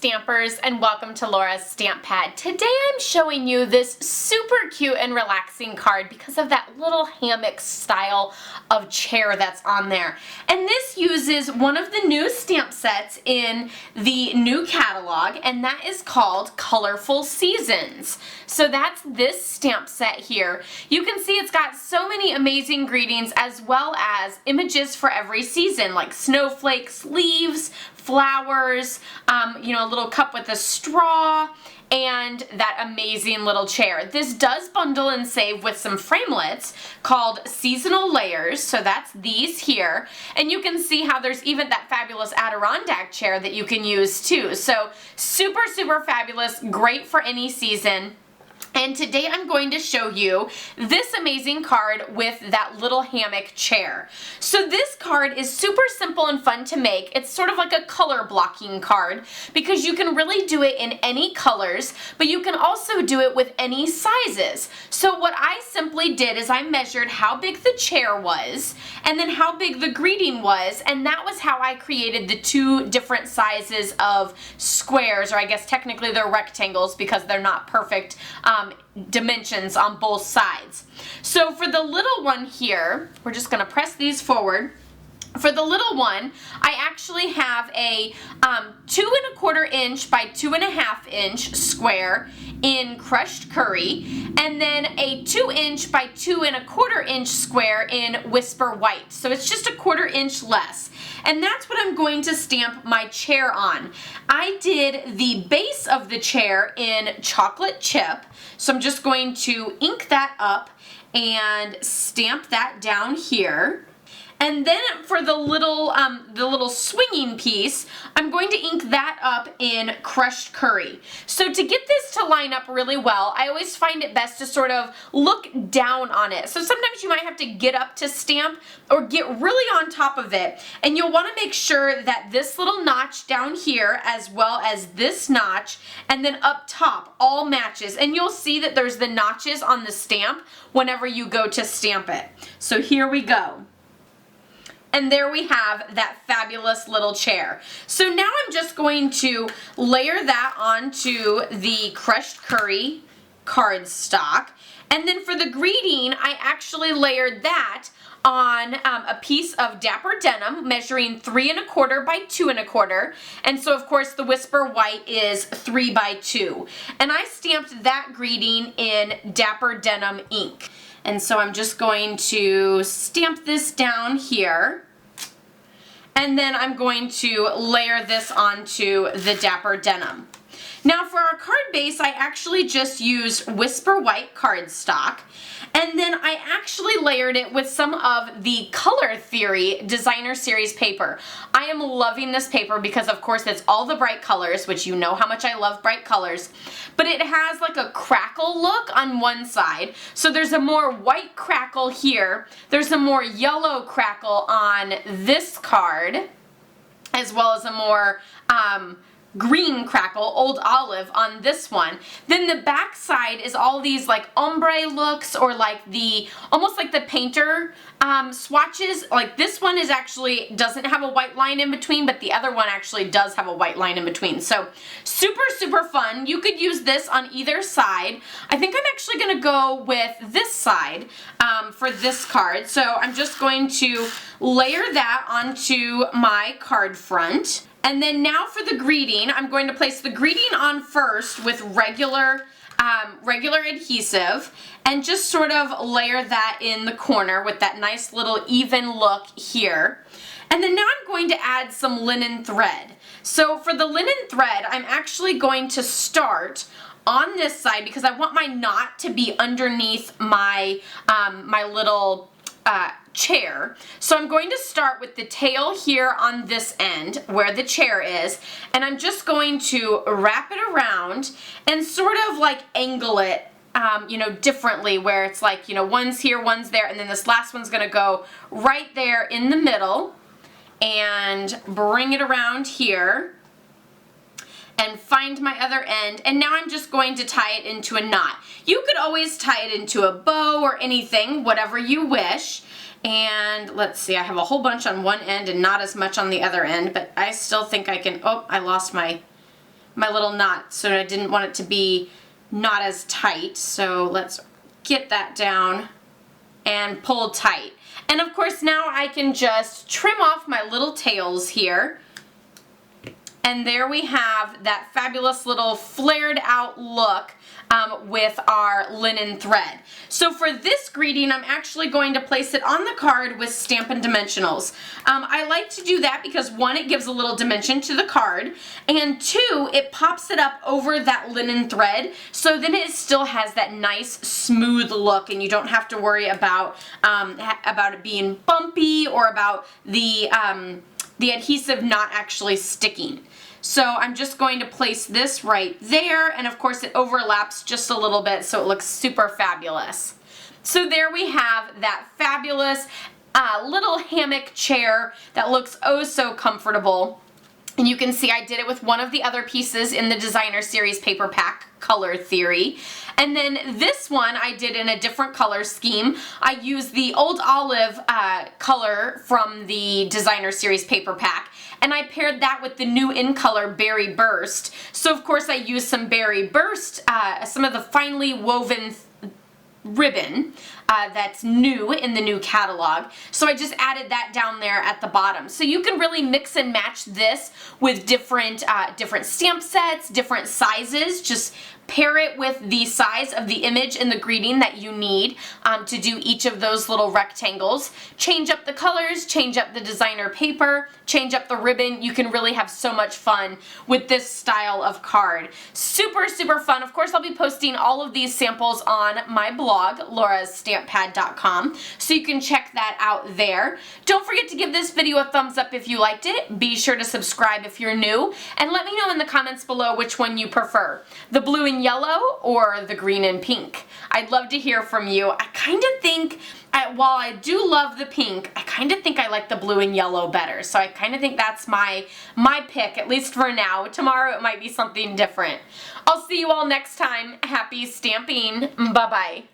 Stampers, and welcome to Laura's Stamp Pad. Today I'm showing you this super cute and relaxing card because of that little hammock style of chair that's on there. And this uses one of the new stamp sets in the new catalog, and that is called Colorful Seasons. So that's this stamp set here. You can see it's got so many amazing greetings as well as images for every season, like snowflakes, leaves, flowers, a little cup with a straw, and that amazing little chair. This does bundle and save with some framelits called Seasonal Layers, so that's these here, and you can see how there's even that fabulous Adirondack chair that you can use too. So super, super fabulous, great for any season. And today I'm going to show you this amazing card with that little hammock chair. So this card is super simple and fun to make. It's sort of like a color blocking card because you can really do it in any colors, but you can also do it with any sizes. So what I simply did is I measured how big the chair was and then how big the greeting was, and that was how I created the two different sizes of squares, or I guess technically they're rectangles because they're not perfect dimensions on both sides. So for the little one here, we're just going to press these forward. For the little one, I actually have a 2¼ inch by 2½ inch square in crushed curry, and then a 2 inch by 2¼ inch square in Whisper White. So it's just a 1/4 inch less. And that's what I'm going to stamp my chair on. I did the base of the chair in chocolate chip, so I'm just going to ink that up and stamp that down here. And then for the little swinging piece, I'm going to ink that up in crushed curry. So to get this to line up really well, I always find it best to sort of look down on it. So sometimes you might have to get up to stamp or get really on top of it. And you'll want to make sure that this little notch down here, as well as this notch, and then up top all matches. And you'll see that there's the notches on the stamp whenever you go to stamp it. So here we go. And there we have that fabulous little chair. So now I'm just going to layer that onto the crushed curry cardstock. And then for the greeting, I actually layered that on a piece of Dapper Denim measuring 3¼ by 2¼ and so of course the Whisper White is 3 by 2, and I stamped that greeting in Dapper Denim ink. And so I'm just going to stamp this down here, and then I'm going to layer this onto the Dapper Denim. Now for our card base, I actually just used Whisper White cardstock, and then I actually layered it with some of the Color Theory Designer Series paper. I am loving this paper because of course it's all the bright colors, which you know how much I love bright colors, but it has like a crackle look on one side. So there's a more white crackle here, there's a more yellow crackle on this card, as well as a more green crackle, old olive, on this one. Then the back side is all these like ombre looks, or like the almost like the painter swatches. Like this one is actually doesn't have a white line in between, but the other one actually does have a white line in between. So super, super fun. You could use this on either side. I think I'm actually going to go with this side for this card. So I'm just going to layer that onto my card front. And then now for the greeting, I'm going to place the greeting on first with regular adhesive and just sort of layer that in the corner with that nice little even look here. And then now I'm going to add some linen thread. So for the linen thread, I'm actually going to start on this side because I want my knot to be underneath my, my little chair. So I'm going to start with the tail here on this end where the chair is, and I'm just going to wrap it around and sort of like angle it differently, where it's like, one's here, one's there, and then this last one's going to go right there in the middle, and bring it around here and find my other end, and now I'm just going to tie it into a knot. You could always tie it into a bow or anything, whatever you wish. And let's see, I have a whole bunch on one end and not as much on the other end, but I still think I can, oh, I lost my my little knot, so I didn't want it to be not as tight. So let's get that down and pull tight. And of course now I can just trim off my little tails here. And there we have that fabulous little flared out look with our linen thread. So for this greeting, I'm actually going to place it on the card with Stampin' Dimensionals. I like to do that because one, it gives a little dimension to the card, and two, it pops it up over that linen thread, so then it still has that nice smooth look, and you don't have to worry about it being bumpy or about the adhesive not actually sticking. So I'm just going to place this right there, and of course it overlaps just a little bit so it looks super fabulous. So there we have that fabulous little hammock chair that looks oh so comfortable. And you can see I did it with one of the other pieces in the Designer Series paper pack, Color Theory. And then this one I did in a different color scheme. I used the Old Olive color from the Designer Series paper pack, and I paired that with the new in color Berry Burst. So of course I used some Berry Burst, some of the finely woven ribbon that's new in the new catalog. So I just added that down there at the bottom. So you can really mix and match this with different stamp sets, different sizes. Just pair it with the size of the image in the greeting that you need to do each of those little rectangles. Change up the colors, change up the designer paper, change up the ribbon. You can really have so much fun with this style of card. Super, super fun. Of course, I'll be posting all of these samples on my blog, laurastamppad.com, so you can check that out there. Don't forget to give this video a thumbs up if you liked it. Be sure to subscribe if you're new, and let me know in the comments below which one you prefer, the blue and yellow or the green and pink. I'd love to hear from you. I kind of think, while I do love the pink, I kind of think I like the blue and yellow better. So I kind of think that's my pick, at least for now. Tomorrow it might be something different. I'll see you all next time. Happy stamping. Bye-bye.